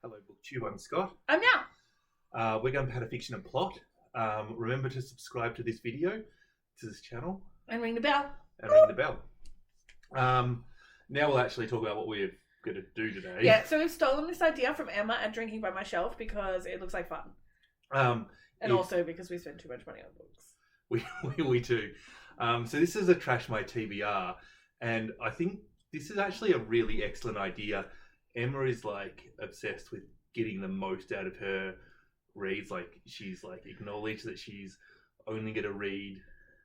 Hello, Booktube. I'm Scott. I'm now. We're gunpowder.fiction.and.plot. Remember to subscribe to this video, to this channel, And ring the bell. and ring the bell. Now we'll actually talk about what we're going to do today. Yeah, so we've stolen this idea from Emma at Drinking by My Shelf because it looks like fun. And also because we spend too much money on books. We do. So this is a Trash My TBR, and I think this is actually a really excellent idea. Emma is like obsessed with getting the most out of her reads. Like she's like acknowledged that she's only going to read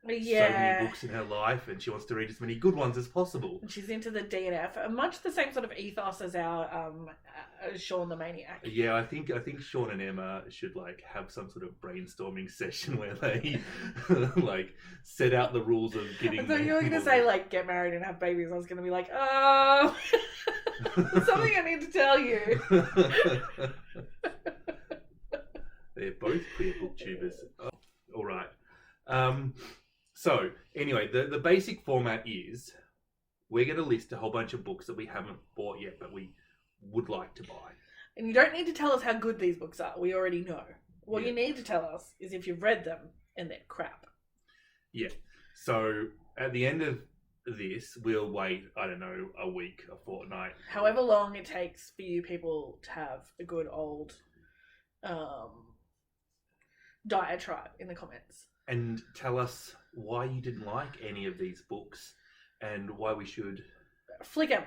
so many books in her life, and she wants to read as many good ones as possible. And she's into the DNF, much the same sort of ethos as our Sean the Maniac. Yeah, I think Sean and Emma should like have some sort of brainstorming session where they like set out the rules of getting. I thought you were going to say like get married and have babies. I was going to be like, oh, something I need to tell you. They're both queer booktubers. Oh, all right. So anyway, the basic format is we're going to list a whole bunch of books that we haven't bought yet, but we would like to buy. And you don't need to tell us how good these books are. We already know. What you need to tell us is if you've read them and they're crap. Yeah. So at the end of this, we'll wait, I don't know, a week, a fortnight. However long it takes for you people to have a good old diatribe in the comments. And tell us why you didn't like any of these books and why we should flick them.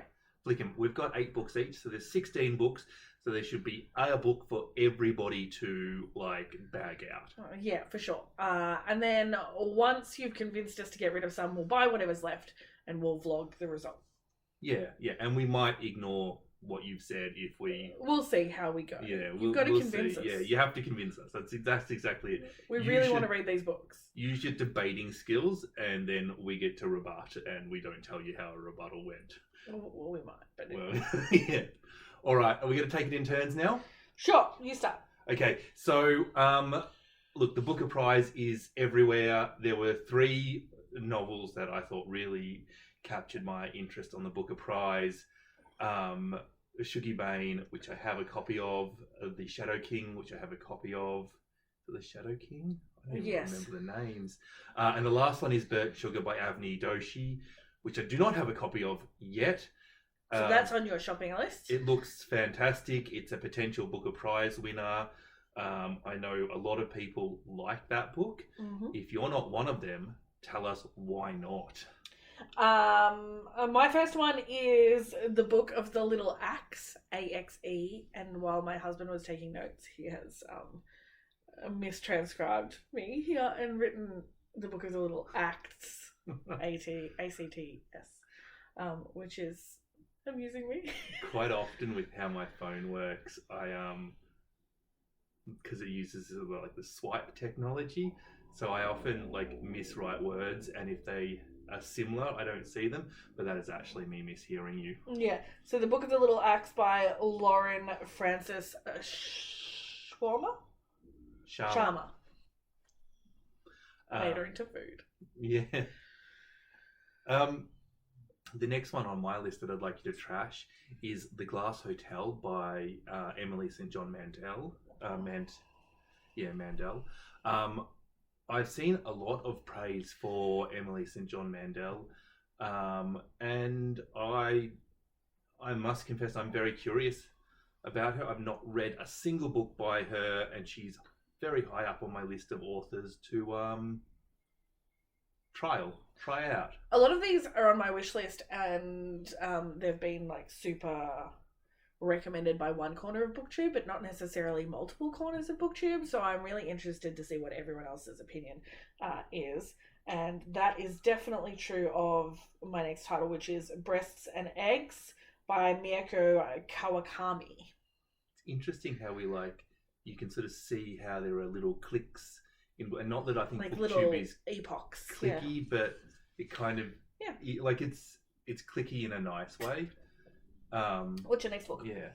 We've got 8 books each, so there's 16 books. So there should be a book for everybody to like bag out. Yeah, for sure. And then once you've convinced us to get rid of some, we'll buy whatever's left and we'll vlog the result. Yeah. And we might ignore what you've said if we... We'll see how we go. Yeah, You've got to convince us. Yeah, you have to convince us. That's exactly it. We really want to read these books. Use your debating skills, and then we get to rebut, and we don't tell you how a rebuttal went. Well, we might, but... Well, yeah. All right, are we going to take it in turns now? Sure, you start. Okay, so, look, the Booker Prize is everywhere. There were 3 novels that I thought really captured my interest on the Booker Prize. Shuggie Bane, which I have a copy of. The Shadow King, which I have a copy of. The Shadow King? I don't even remember the names. And the last one is Burnt Sugar by Avni Doshi, which I do not have a copy of yet. So that's on your shopping list? It looks fantastic. It's a potential Booker Prize winner. I know a lot of people like that book. Mm-hmm. If you're not one of them, tell us why not. My first one is The Book of the Little Axe, AXE, and while my husband was taking notes, he has mistranscribed me here and written The Book of the Little Acts, ACTS, which is amusing me. Quite often with how my phone works, I because it uses like the swipe technology, so I often like miswrite words, and if they are similar, I don't see them, but that is actually me mishearing you. Yeah, so The Book of the Little Axe by Lauren Francis Sharma. Catering to food. Yeah. The next one on my list that I'd like you to trash is The Glass Hotel by Emily St. John Mandel. Mandel. I've seen a lot of praise for Emily St. John Mandel, and I must confess I'm very curious about her. I've not read a single book by her, and she's very high up on my list of authors to try out. A lot of these are on my wish list, and they've been like super recommended by one corner of Booktube, but not necessarily multiple corners of Booktube. So I'm really interested to see what everyone else's opinion is, and that is definitely true of my next title, which is Breasts and Eggs by Miyako Kawakami. It's interesting how you can sort of see how there are little clicks and not that I think like Booktube is epochs clicky, but it kind of like it's clicky in a nice way. What's your next book? Yeah.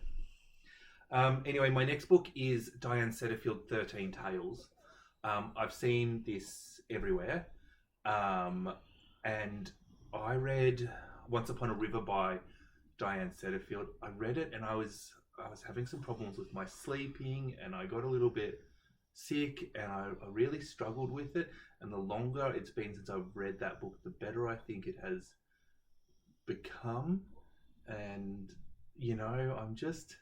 Anyway, my next book is Diane Setterfield, 13 Tales. I've seen this everywhere. And I read Once Upon a River by Diane Setterfield. I read it and I was I was having some problems with my sleeping, and I got a little bit sick, and I really struggled with it. And the longer it's been since I've read that book, the better I think it has become. And I'm just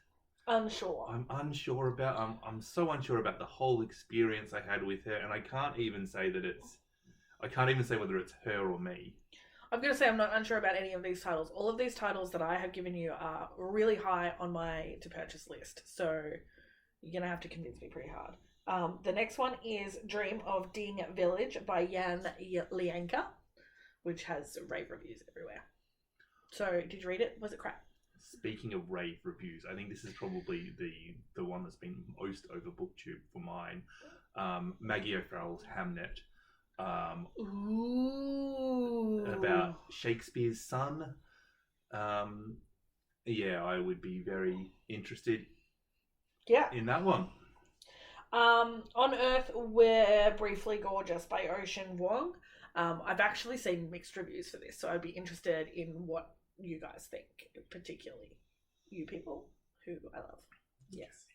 unsure. I'm so unsure about the whole experience I had with her, and I can't even say whether it's her or me. I'm going to say I'm not unsure about any of these titles. All of these titles that I have given you are really high on my to purchase list, so you're going to have to convince me pretty hard. The next one is Dream of Ding Village by Jan Lianka, which has rave reviews everywhere. So, did you read it? Was it crap? Speaking of rave reviews, I think this is probably the one that's been most over Booktube for mine. Maggie O'Farrell's Hamnet. About Shakespeare's son. I would be very interested in that one. On Earth, We're Briefly Gorgeous by Ocean Vuong. I've actually seen mixed reviews for this, so I'd be interested in what you guys think, particularly you people who I love. Yes.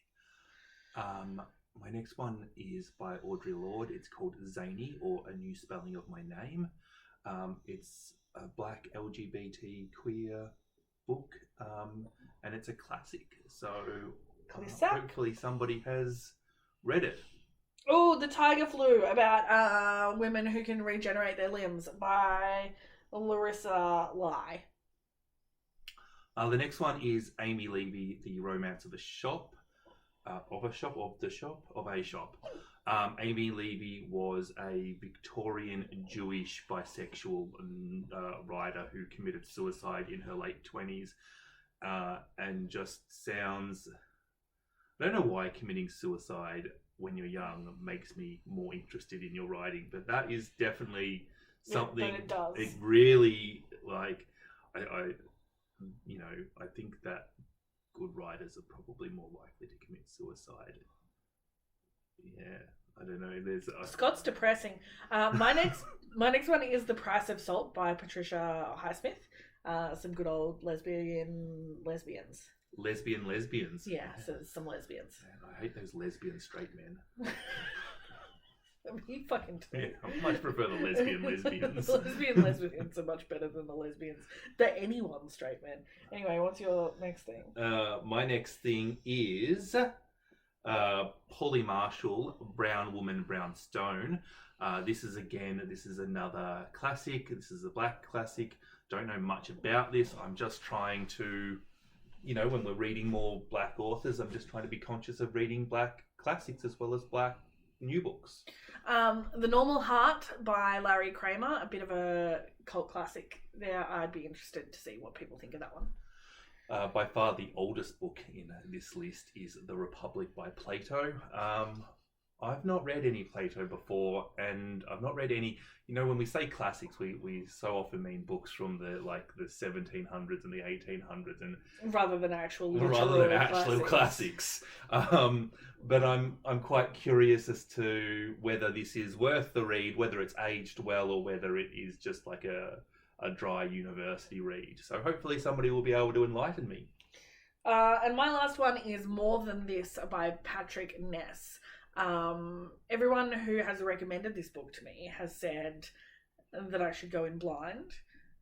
My next one is by Audre Lorde. It's called Zany, or A New Spelling of My Name. It's a black LGBT queer book, and it's a classic. So hopefully somebody has read it. Oh, The Tiger Flu, about women who can regenerate their limbs by Larissa Lai. The next one is Amy Levy, The Romance of a Shop. Of a shop. Amy Levy was a Victorian Jewish bisexual writer who committed suicide in her late 20s, and just sounds... I don't know why committing suicide when you're young makes me more interested in your writing, but that is definitely something... Yeah, but it does. It really, I think that good writers are probably more likely to commit suicide. Yeah, I don't know. Scott's depressing. My next one is The Price of Salt by Patricia Highsmith. Some good old lesbians. Lesbians. Yeah, so some lesbians. Man, I hate those lesbian straight men. I mean, you fucking do. Yeah, I much prefer the lesbians. The lesbians are much better than the lesbians. They're anyone straight men. Anyway, what's your next thing? My next thing is Polly Marshall, Brown Woman, Brown Stone. This is another classic. This is a black classic. Don't know much about this. I'm just trying to, when we're reading more black authors, I'm just trying to be conscious of reading black classics as well as black new books. The Normal Heart by Larry Kramer, a bit of a cult classic there. I'd be interested to see what people think of that one. By far the oldest book in this list is The Republic by Plato. I've not read any Plato before, and I've not read any, when we say classics, we so often mean books from the 1700s and the 1800s, and rather than actual classics. But I'm quite curious as to whether this is worth the read, whether it's aged well, or whether it is just like a dry university read. So hopefully somebody will be able to enlighten me. And my last one is More Than This by Patrick Ness. Everyone who has recommended this book to me has said that I should go in blind,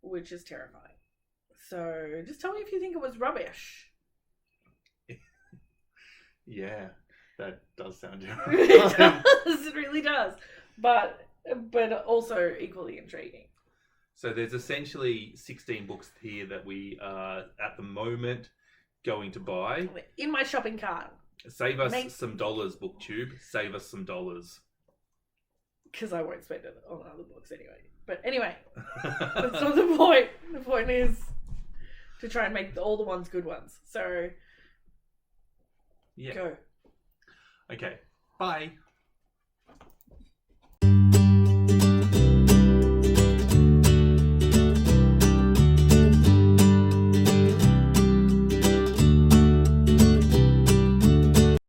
which is terrifying. So just tell me if you think it was rubbish. Yeah, that does sound It does. It really does. But also equally intriguing. So there's essentially 16 books here that we are at the moment going to buy. In my shopping cart. Save us some dollars, Booktube. Save us some dollars. Because I won't spend it on other books anyway. But anyway, that's not the point. The point is to try and make all the ones good ones. So, yeah. Go. Okay, bye.